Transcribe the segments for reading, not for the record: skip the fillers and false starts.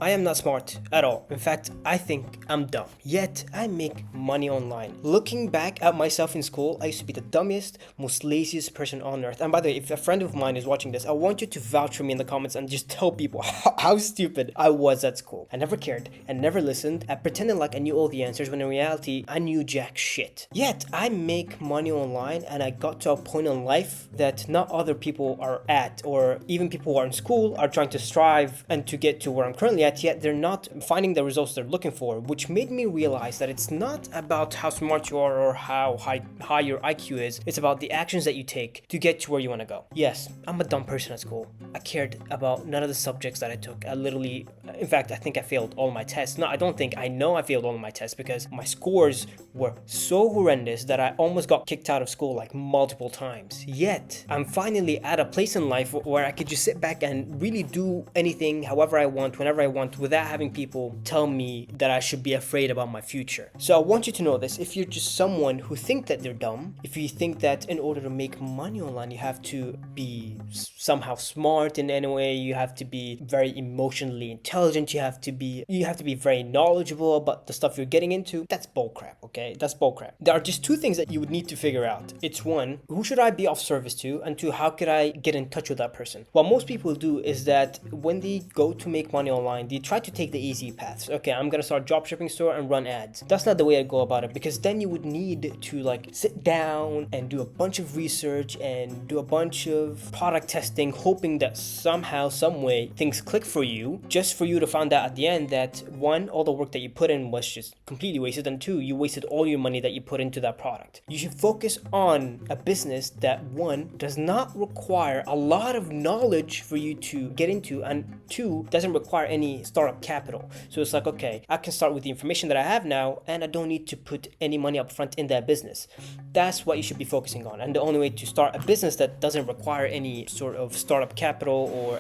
I am not smart at all. In fact, I think I'm dumb. Yet, I make money online. Looking back at myself in school, I used to be the dumbest, most laziest person on earth. And by the way, if a friend of mine is watching this, I want you to vouch for me in the comments and just tell people how stupid I was at school. I never cared and never listened. I pretended like I knew all the answers when in reality, I knew jack shit. Yet, I make money online and I got to a point in life that not other people are at, or even people who are in school are trying to strive and to get to where I'm currently at, yet they're not finding the results they're looking for, which made me realize that it's not about how smart you are or how high your IQ is. It's about the actions that you take to get to where you want to go. Yes, I'm a dumb person at school. I cared about none of the subjects that I took. In fact, I think I failed all my tests. No, I don't think, I know I failed all of my tests because my scores were so horrendous that I almost got kicked out of school like multiple times. Yet, I'm finally at a place in life where I could just sit back and really do anything however I want, whenever I want, without having people tell me that I should be afraid about my future. So I want you to know this. If you're just someone who think that they're dumb, if you think that in order to make money online, you have to be somehow smart in any way, you have to be very emotionally intelligent, you have to be very knowledgeable about the stuff you're getting into, that's bullcrap, okay? That's bullcrap. There are just two things that you would need to figure out. It's one, who should I be of service to? And two, how could I get in touch with that person? What most people do is that when they go to make money online, they try to take the easy paths. Okay, I'm gonna start a dropshipping store and run ads. That's not the way I go about it, because then you would need to like sit down and do a bunch of research and do a bunch of product testing, hoping that somehow, some way, things click for you, just for you to find out at the end that one, all the work that you put in was just completely wasted, and two, you wasted all your money that you put into that product. You should focus on a business that one, does not require a lot of knowledge for you to get into, and two, doesn't require any startup capital. So it's like, okay, I can start with the information that I have now and I don't need to put any money up front in that business. That's what you should be focusing on. And the only way to start a business that doesn't require any sort of startup capital or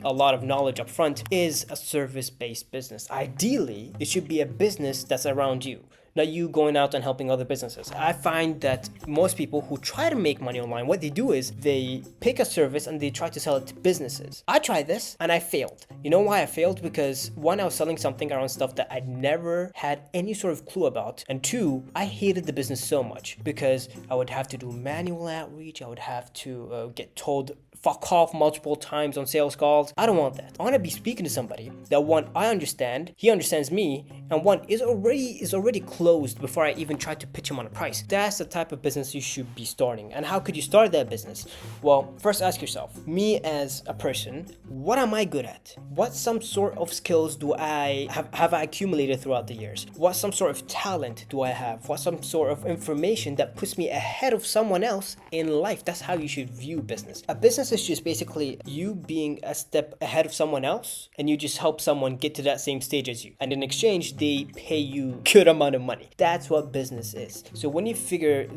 a lot of knowledge up front is a service-based business. Ideally, it should be a business that's around you, not you going out and helping other businesses. I find that most people who try to make money online, what they do is they pick a service and they try to sell it to businesses. I tried this and I failed. You know why I failed? Because one, I was selling something around stuff that I'd never had any sort of clue about, and two, I hated the business so much because I would have to do manual outreach. I would have to get told fuck off multiple times on sales calls. I don't want that. I want to be speaking to somebody that one, I understand, he understands me, and one is already closed before I even try to pitch him on a price. That's the type of business you should be starting. And how could you start that business? Well, first ask yourself, me as a person, what am I good at? What some sort of skills do I have I accumulated throughout the years? What some sort of talent do I have? What some sort of information that puts me ahead of someone else in life? That's how you should view business. A business is just basically you being a step ahead of someone else, and you just help someone get to that same stage as you, and in exchange they pay you good amount of money. That's what business is. So when you figure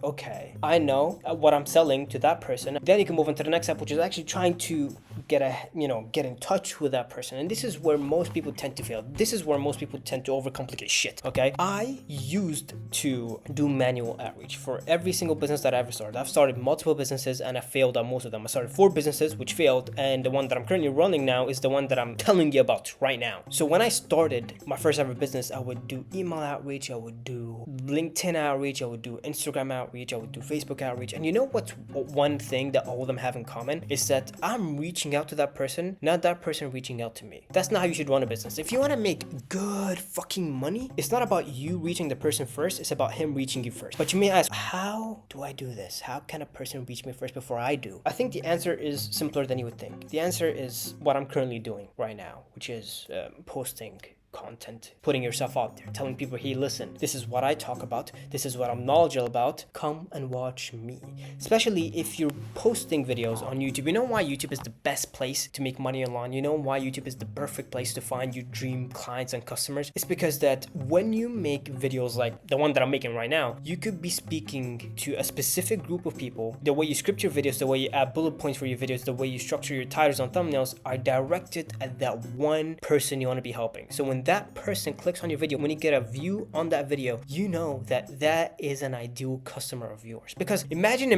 okay, I know what I'm selling to that person, then you can move on to the next step, which is actually trying to get in touch with that person. And this is where most people tend to fail. This is where most people tend to overcomplicate shit. Okay, I used to do manual outreach for every single business that I ever started. I've started multiple businesses and I failed at most of them. I started 4 businesses which failed, and the one that I'm currently running now is the one that I'm telling you about right now. So when I started my first ever business, I would do email outreach, I would do LinkedIn outreach, I would do Instagram outreach, I would do Facebook outreach. And you know what's one thing that all of them have in common is that I'm reaching out to that person, not that person reaching out to me. That's not how you should run a business. If you want to make good fucking money, it's not about you reaching the person first, it's about him reaching you first. But you may ask, how do I do this? How can a person reach me first before I do? I think the answer is simpler than you would think. The answer is what I'm currently doing right now, which is posting content, putting yourself out there, telling people, hey, listen, this is what I talk about, this is what I'm knowledgeable about, come and watch me. Especially if you're posting videos on YouTube. You know why YouTube is the best place to make money online? You know why YouTube is the perfect place to find your dream clients and customers? It's because that when you make videos like the one that I'm making right now, you could be speaking to a specific group of people. The way you script your videos, the way you add bullet points for your videos, the way you structure your titles on thumbnails are directed at that one person you want to be helping. So when when that person clicks on your video, when you get a view on that video, you know that that is an ideal customer of yours. Because imagine,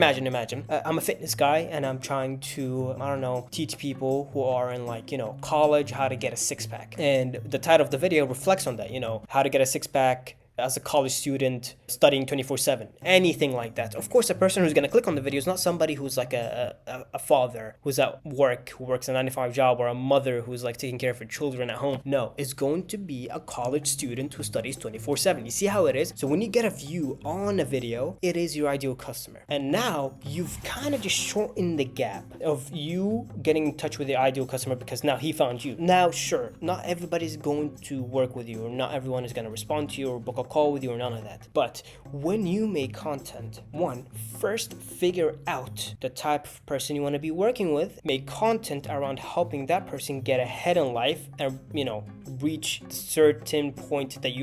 I'm a fitness guy and I'm trying to, I don't know, teach people who are in like, college how to get a six pack. And the title of the video reflects on that, how to get a six pack as a college student studying 24/7, anything like that. Of course, the person who's going to click on the video is not somebody who's like a father who's at work, who works a 9 to 5 job, or a mother who's like taking care of her children at home. No, it's going to be a college student who studies 24/7. You see how it is? So when you get a view on a video, it is your ideal customer. And now you've kind of just shortened the gap of you getting in touch with your ideal customer because now he found you. Now, sure, not everybody's going to work with you, or not everyone is going to respond to you or book a call with you or none of that. But when you make content, first figure out the type of person you want to be working with, make content around helping that person get ahead in life and reach the certain point that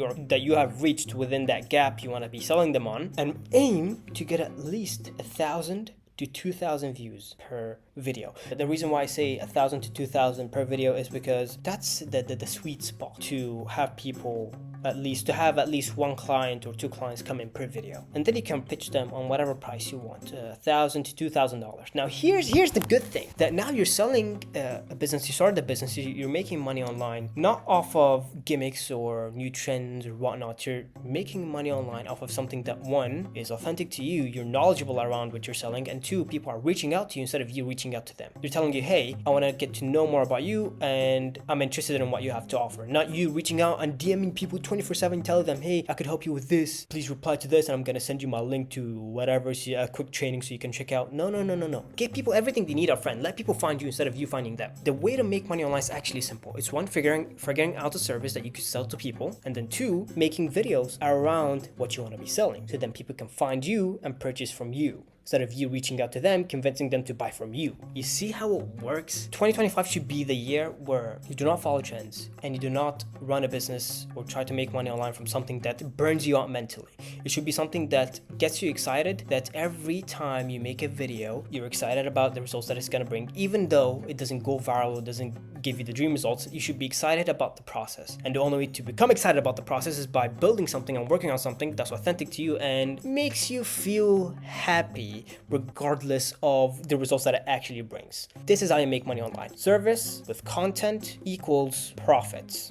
you have reached within that gap you want to be selling them on, and aim to get at least 1,000 to 2,000 views per video. The reason why I say 1,000 to 2,000 per video is because that's the sweet spot to have people at least one client or two clients come in per video, and then you can pitch them on whatever price you want, $1,000 to $2,000. Now here's the good thing, that now you're selling a business, you started a business, you're making money online, not off of gimmicks or new trends or whatnot. You're making money online off of something that, one, is authentic to you, you're knowledgeable around what you're selling, and two, people are reaching out to you instead of you reaching out to them. They're telling you, hey, I want to get to know more about you and I'm interested in what you have to offer. Not you reaching out and DMing people 24/7, telling them, hey, I could help you with this, please reply to this and I'm gonna send you my link to whatever, a quick training so you can check out. No. Give people everything they need up front. Let people find you instead of you finding them. The way to make money online is actually simple. It's one, figuring out a service that you could sell to people, and then two, making videos around what you want to be selling, so then people can find you and purchase from you, instead of you reaching out to them, convincing them to buy from you. You see how it works? 2025 should be the year where you do not follow trends and you do not run a business or try to make money online from something that burns you out mentally. It should be something that gets you excited, that every time you make a video, you're excited about the results that it's gonna bring. Even though it doesn't go viral, it doesn't give you the dream results, you should be excited about the process. And the only way to become excited about the process is by building something and working on something that's authentic to you and makes you feel happy regardless of the results that it actually brings. This is how you make money online. Service with content equals profits.